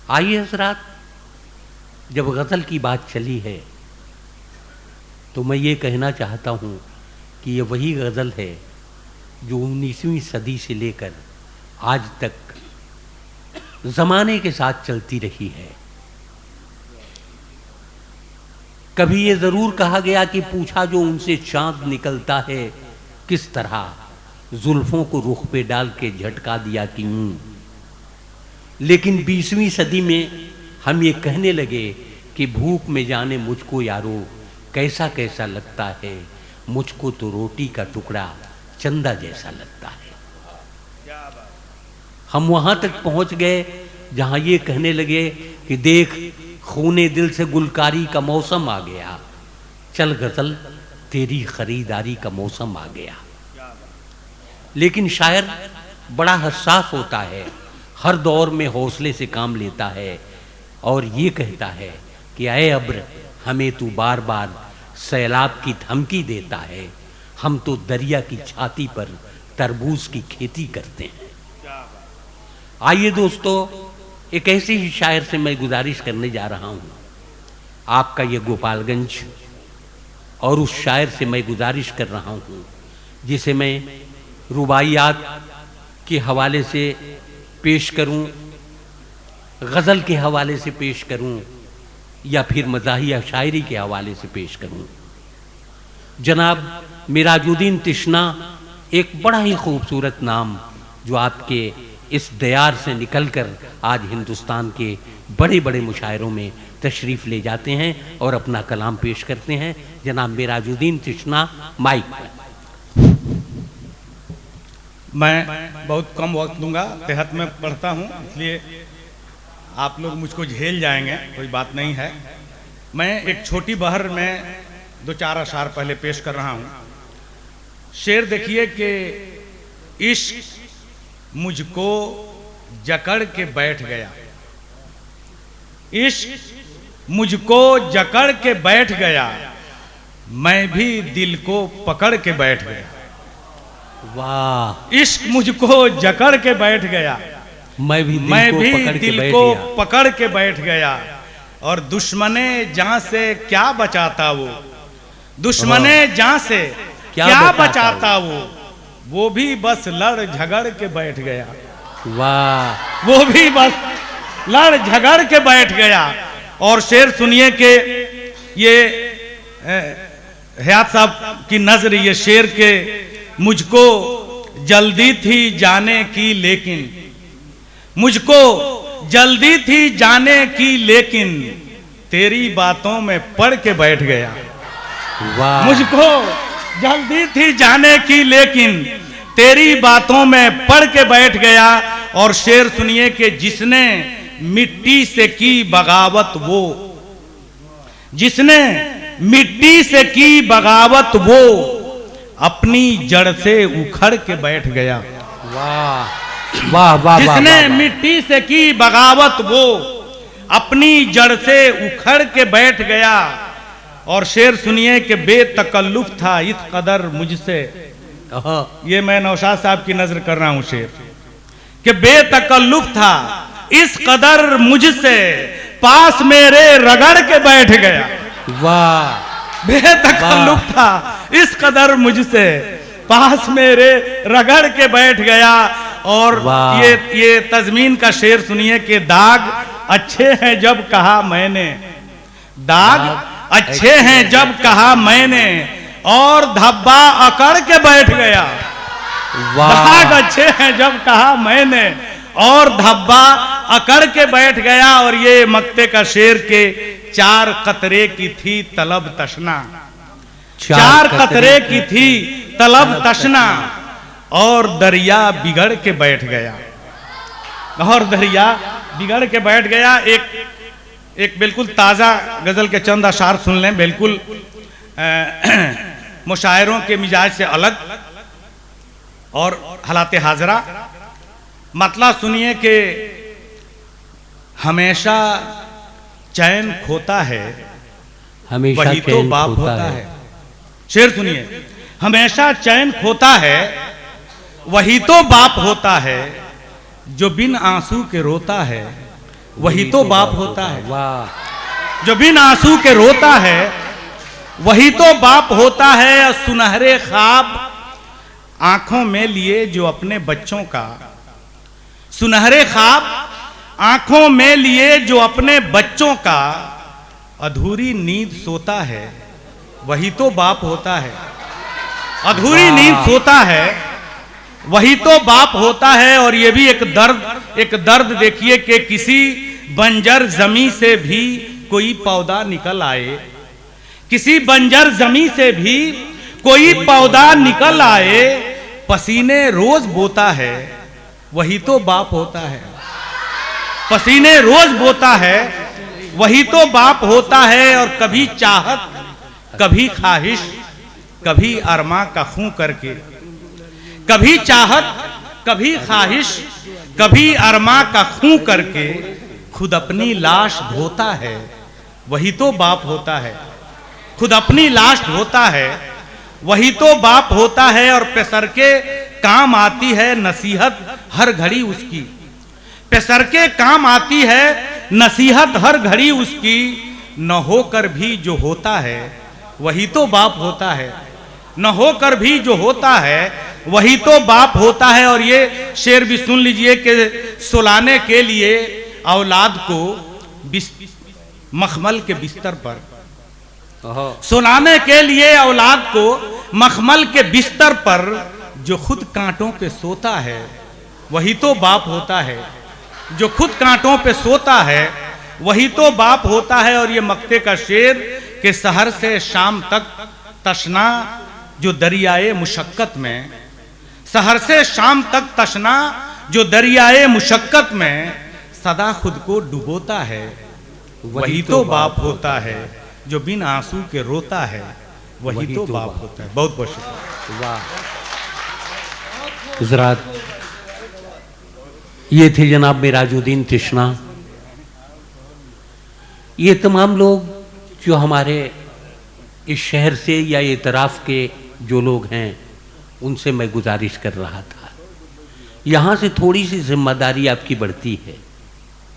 आइए हज़रात, जब गज़ल की बात चली है तो मैं ये कहना चाहता हूँ कि ये वही गज़ल है जो 19वीं सदी से लेकर आज तक ज़माने के साथ चलती रही है। कभी ये ज़रूर कहा गया कि पूछा जो उनसे चाँद निकलता है किस तरह, जुल्फ़ों को रुख पे डाल के झटका दिया क्यों। लेकिन 20वीं सदी में हम ये कहने लगे कि भूख में जाने मुझको यारो कैसा कैसा लगता है, मुझको तो रोटी का टुकड़ा चंदा जैसा लगता है। हम वहाँ तक पहुँच गए जहाँ ये कहने लगे कि देख खूने दिल से गुलकारी का मौसम आ गया, चल गज़ल तेरी ख़रीदारी का मौसम आ गया। लेकिन शायर बड़ा हसास होता है, हर दौर में हौसले से काम लेता है और ये कहता है कि ऐ अब्र हमें तू बार बार सैलाब की धमकी देता है, हम तो दरिया की छाती पर तरबूज की खेती करते हैं। आइए दोस्तों, एक ऐसे ही शायर से मैं गुजारिश करने जा रहा हूँ, आपका ये गोपालगंज, और उस शायर से मैं गुजारिश कर रहा हूँ जिसे मैं रुबाइयात के हवाले से पेश करूं, गज़ल के हवाले से पेश करूं या फिर मज़ाहिया शायरी के हवाले से पेश करूं। जनाब मिराजुद्दीन तिश्ना, एक बड़ा ही खूबसूरत नाम जो आपके इस दयार से निकलकर आज हिंदुस्तान के बड़े बड़े मुशायरों में तशरीफ़ ले जाते हैं और अपना कलाम पेश करते हैं। जनाब मिराजुद्दीन तिश्ना, माइक पर। मैं बहुत कम वक्त दूंगा, देहात में पढ़ता हूँ, इसलिए आप लोग मुझको झेल जाएंगे, कोई बात नहीं है। मैं एक छोटी बहर में 2-4 अशार पहले पेश कर रहा हूँ। शेर देखिए कि इश्क मुझको जकड़ के बैठ गया, इश्क मुझको जकड़ के बैठ गया, मैं भी दिल को पकड़ के बैठ गया। वाह! इश्क मुझको जकड़ के बैठ गया, मैं भी दिल को पकड़ के बैठ गया। और दुश्मने जान से क्या बचाता दुश्मने जान से क्या बचाता वो भी बस लड़ झगड़ के बैठ गया। वाह! वो भी बस लड़ झगड़ के बैठ गया। और शेर सुनिए कि ये हयात साहब की नजर, ये शेर के मुझको जल्दी थी जाने की लेकिन, मुझको जल्दी थी जाने की लेकिन तेरी बातों में पड़ के बैठ गया। वाह! मुझको जल्दी थी जाने की लेकिन तेरी बातों में पड़ के बैठ गया। और शेर सुनिए कि जिसने मिट्टी से की बगावत वो, जिसने मिट्टी से की बगावत वो अपनी जड़ से उखड़ के बैठ गया। वाह वाह वाह! जिसने मिट्टी से की बगावत वो अपनी जड़ से उखड़ के बैठ गया। और शेर सुनिए कि बेतकल्लुफ था इस कदर मुझसे, ये मैं नौशाद साहब की नजर कर रहा हूं। शेर कि बेतकल्लुफ था इस कदर मुझसे, पास मेरे रगड़ के बैठ गया। वाह! बेतकल्लुफ था इस कदर मुझसे, पास मेरे रगड़ के बैठ गया। और ये तज़मीन का शेर सुनिए कि दाग अच्छे हैं जब कहा मैंने, दाग अच्छे हैं जब कहा मैंने, और धब्बा अकड़ के बैठ गया। दाग अच्छे हैं जब कहा मैंने और धब्बा अकड़ के बैठ गया। और ये मक्ते का शेर के 4 कतरे की थी तलब तशना, 4 कतरे की थी तलब तशना, और दरिया बिगड़ के बैठ गया। और दरिया बिगड़ के बैठ गया। एक बिल्कुल ताज़ा गज़ल के चंद अशार सुन लें, बिल्कुल मुशायरों के मिजाज से अलग और हालाते हाजरा। मतलब सुनिए कि हमेशा चैन खोता है वही तो बाप होता है। शेर सुनिए, हमेशा चैन खोता है वही तो बाप होता है, जो बिन आंसू के रोता है वही तो बाप होता है। वाह। जो बिन आंसू के रोता है वही तो बाप होता है। और सुनहरे ख्वाब आंखों में लिए जो अपने बच्चों का, सुनहरे ख्वाब आंखों में लिए जो अपने बच्चों का, अधूरी नींद सोता है वही तो बाप होता है। अधूरी नींद सोता है वही तो बाप होता है। और ये भी एक दर्द देखिए कि किसी बंजर जमी से भी कोई पौधा निकल आए, किसी बंजर जमी से भी कोई पौधा निकल आए, पसीने रोज बोता है वही तो बाप होता है। पसीने रोज बोता है वही तो बाप होता है। और कभी चाहत, कभी ख्वाहिश, कभी अरमा का खूं करके, कभी चाहत, कभी ख्वाहिश, कभी अरमा का खूं करके खुद अपनी लाश ढोता है वही तो बाप होता है। खुद अपनी लाश ढोता है वही तो बाप होता है। और पेसर के काम आती है नसीहत हर घड़ी उसकी, पेसर के काम आती है नसीहत हर घड़ी उसकी, न होकर भी जो होता है वही तो बाप होता है। न होकर भी जो होता है वही तो बाप होता है। और ये शेर भी सुन लीजिए कि सुलाने के लिए औलाद को मखमल के बिस्तर पर, सुलाने के लिए औलाद को मखमल के बिस्तर पर जो खुद कांटों पे सोता है वही तो बाप होता है। जो खुद कांटों पे सोता है वही तो बाप होता है। और ये मक्ते का शेर कि सहर से शाम तक तशना जो दरियाए मुशक्कत में, सहर से शाम तक तशना जो दरियाए मुशक्कत में सदा खुद को डुबोता है वही तो बाप होता है। जो बिन आंसू के रोता है वही तो बाप होता है। बहुत बहुत शुक्रिया। वाह। हज़रात, ये थे जनाब मिराजुद्दीन तिश्ना। ये तमाम लोग जो हमारे इस शहर से या इतराफ़ के जो लोग हैं उनसे मैं गुजारिश कर रहा था, यहाँ से थोड़ी सी जिम्मेदारी आपकी बढ़ती है।